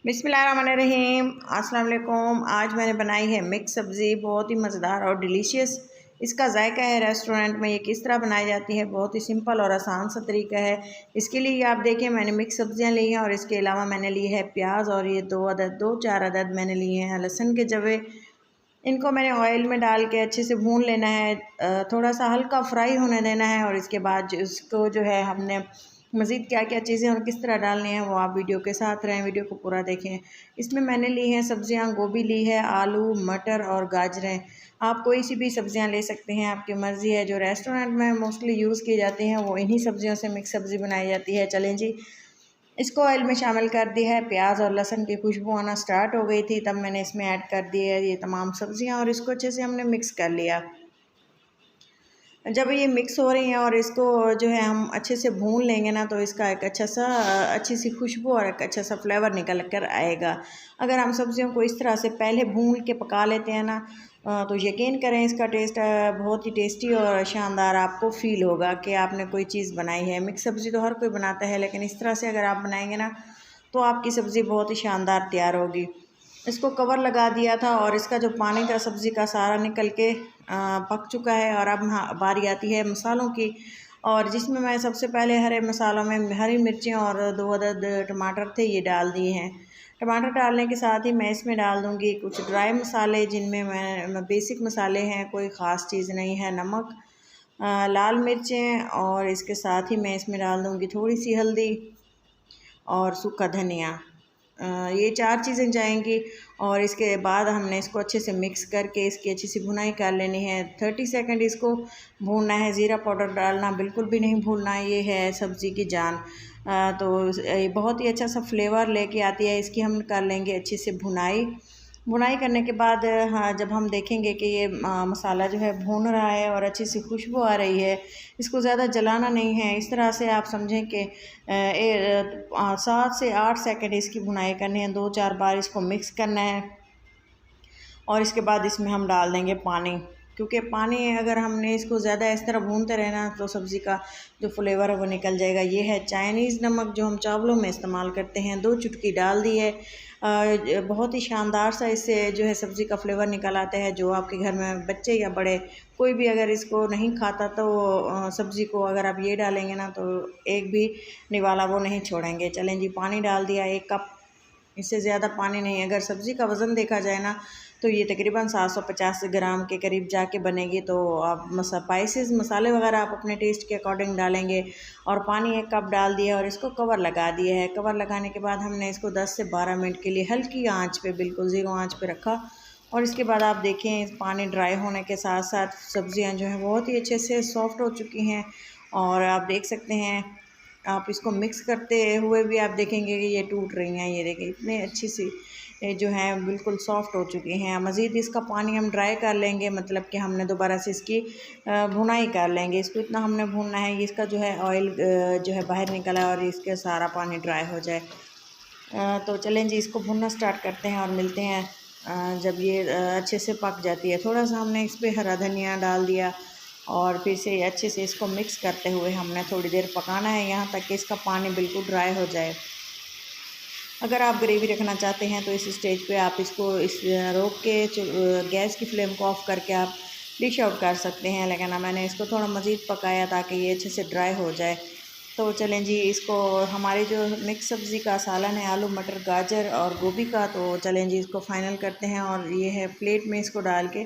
बिस्मिल्लाहिर्रहमानिर्रहीम। अस्सलाम वालेकुम। आज मैंने बनाई है मिक्स सब्ज़ी, बहुत ही मज़ेदार और डिलीशियस। इसका जायका है रेस्टोरेंट में। ये किस तरह बनाई जाती है, बहुत ही सिंपल और आसान सा तरीका है। इसके लिए आप देखें, मैंने मिक्स सब्ज़ियाँ ली हैं और इसके अलावा मैंने ली है प्याज और ये 2-4 अदद मैंने लिए हैं लहसुन के जवे। इनको मैंने ऑयल में डाल के अच्छे से भून लेना है, थोड़ा सा हल्का फ्राई होने देना है। और इसके बाद इसको जो है हमने मज़ीद क्या क्या चीज़ें और किस तरह डालनी है वो आप वीडियो के साथ रहें, वीडियो को पूरा देखें। इसमें मैंने ली हैं सब्ज़ियाँ, गोभी ली है, आलू, मटर और गाजरें। आप कोई सी भी सब्ज़ियाँ ले सकते हैं, आपकी मर्ज़ी है। जो रेस्टोरेंट में मोस्टली यूज़ की जाती हैं वो इन्हीं सब्ज़ियों से मिक्स सब्ज़ी बनाई जाती है। चलें जी, इसको ऑयल में शामिल कर दिया है। प्याज और लहसुन की खुशबू आना स्टार्ट हो गई थी, तब मैंने इसमें ऐड कर दी है ये तमाम सब्ज़ियाँ और इसको अच्छे से हमने मिक्स कर लिया। जब ये मिक्स हो रही हैं और इसको जो है हम अच्छे से भून लेंगे ना, तो इसका एक अच्छी सी खुशबू और एक अच्छा सा फ्लेवर निकल कर आएगा। अगर हम सब्ज़ियों को इस तरह से पहले भून के पका लेते हैं ना, तो यकीन करें इसका टेस्ट बहुत ही टेस्टी और शानदार आपको फ़ील होगा कि आपने कोई चीज़ बनाई है। मिक्स सब्ज़ी तो हर कोई बनाता है, लेकिन इस तरह से अगर आप बनाएंगे ना, तो आपकी सब्ज़ी बहुत ही शानदार तैयार होगी। इसको कवर लगा दिया था और इसका जो पानी था सब्ज़ी का सारा निकल के पक चुका है। और अब बारी आती है मसालों की, और जिसमें मैं सबसे पहले हरे मसालों में हरी मिर्चें और 2 अदद टमाटर थे, ये डाल दिए हैं। टमाटर डालने के साथ ही मैं इसमें डाल दूँगी कुछ ड्राई मसाले, जिनमें मैं बेसिक मसाले हैं, कोई ख़ास चीज़ नहीं है। नमक, लाल मिर्चें, और इसके साथ ही मैं इसमें डाल दूँगी थोड़ी सी हल्दी और सूखा धनिया। ये 4 चीज़ें जाएंगी। और इसके बाद हमने इसको अच्छे से मिक्स करके इसकी अच्छी सी भुनाई कर लेनी है। 30 सेकंड इसको भूनना है। ज़ीरा पाउडर डालना बिल्कुल भी नहीं भूलना है, ये है सब्ज़ी की जान। तो ये बहुत ही अच्छा सा फ्लेवर लेके आती है। इसकी हम कर लेंगे अच्छे से भुनाई। भुनाई करने के बाद हाँ, जब हम देखेंगे कि ये मसाला जो है भून रहा है और अच्छी सी खुशबू आ रही है, इसको ज़्यादा जलाना नहीं है। इस तरह से आप समझें कि 7 से 8 सेकंड इसकी भुनाई करनी है, 2-4 बार इसको मिक्स करना है। और इसके बाद इसमें हम डाल देंगे पानी, क्योंकि पानी अगर हमने इसको ज़्यादा इस तरह भूनते रहना तो सब्ज़ी का जो फ्लेवर है वो निकल जाएगा। ये है चाइनीज़ नमक, जो हम चावलों में इस्तेमाल करते हैं, 2 चुटकी डाल दी है। बहुत ही शानदार सा इससे जो है सब्ज़ी का फ्लेवर निकल आता है। जो आपके घर में बच्चे या बड़े कोई भी अगर इसको नहीं खाता, तो सब्ज़ी को अगर आप ये डालेंगे ना, तो एक भी निवाला वो नहीं छोड़ेंगे। चलें जी, पानी डाल दिया 1 कप, इससे ज़्यादा पानी नहीं। अगर सब्ज़ी का वज़न देखा जाए ना, तो ये तकरीबन 750 ग्राम के करीब जाके बनेगी। तो आप स्पाइसेस मसाले वगैरह आप अपने टेस्ट के अकॉर्डिंग डालेंगे। और पानी 1 कप डाल दिया और इसको कवर लगा दिया है। कवर लगाने के बाद हमने इसको 10 से 12 मिनट के लिए हल्की आंच पे, बिल्कुल ज़ीरो आंच पे रखा। और इसके बाद आप देखें, पानी ड्राई होने के साथ साथ सब्ज़ियाँ जो हैं बहुत ही अच्छे से सॉफ़्ट हो चुकी हैं। और आप देख सकते हैं, आप इसको मिक्स करते हुए भी आप देखेंगे कि ये टूट रही हैं। ये देखिए, इतने अच्छी सी जो हैं बिल्कुल सॉफ़्ट हो चुकी हैं। मज़ीद इसका पानी हम ड्राई कर लेंगे, मतलब कि हमने दोबारा से इसकी भुनाई कर लेंगे। इसको इतना हमने भूनना है, इसका जो है ऑयल जो है बाहर निकला और इसके सारा पानी ड्राई हो जाए। तो चलें जी, इसको भुनना स्टार्ट करते हैं और मिलते हैं जब ये अच्छे से पक जाती है। थोड़ा सा हमने इस पर हरा धनिया डाल दिया और फिर से अच्छे से इसको मिक्स करते हुए हमने थोड़ी देर पकाना है, यहाँ तक कि इसका पानी बिल्कुल ड्राई हो जाए। अगर आप ग्रेवी रखना चाहते हैं तो इस स्टेज पे आप इसको रोक के गैस की फ्लेम को ऑफ़ करके आप डिश आउट कर सकते हैं। लेकिन मैंने इसको थोड़ा मज़ीद पकाया ताकि ये अच्छे से ड्राई हो जाए। तो चलें जी, इसको हमारी जो मिक्स सब्ज़ी का सालन है, आलू मटर गाजर और गोभी का, तो चलें जी इसको फ़ाइनल करते हैं। और ये है प्लेट में इसको डाल के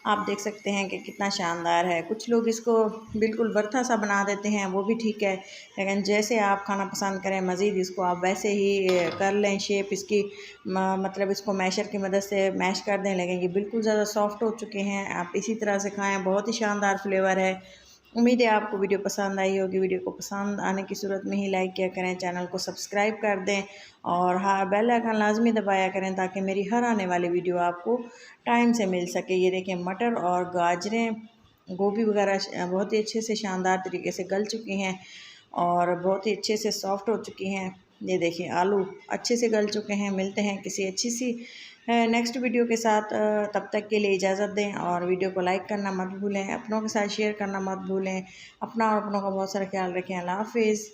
आप देख सकते हैं कि कितना शानदार है। कुछ लोग इसको बिल्कुल भरथा सा बना देते हैं, वो भी ठीक है, लेकिन जैसे आप खाना पसंद करें मज़ीद इसको आप वैसे ही कर लें। शेप इसकी मतलब इसको मैशर की मदद से मैश कर दें, लेकिन ये बिल्कुल ज़्यादा सॉफ़्ट हो चुके हैं। आप इसी तरह से खाएँ, बहुत ही शानदार फ्लेवर है। उम्मीद है आपको वीडियो पसंद आई होगी। वीडियो को पसंद आने की सूरत में ही लाइक किया करें, चैनल को सब्सक्राइब कर दें और हाँ, बेल आइकन लाजमी दबाया करें ताकि मेरी हर आने वाली वीडियो आपको टाइम से मिल सके। ये देखें, मटर और गाजरें, गोभी वगैरह बहुत ही अच्छे से शानदार तरीके से गल चुकी हैं और बहुत ही अच्छे से सॉफ़्ट हो चुकी हैं। ये देखिए, आलू अच्छे से गल चुके हैं। मिलते हैं किसी अच्छी सी नेक्स्ट वीडियो के साथ। तब तक के लिए इजाज़त दें और वीडियो को लाइक करना मत भूलें, अपनों के साथ शेयर करना मत भूलें। अपना और अपनों का बहुत सारा ख्याल रखें। अल्लाह हाफ़िज़।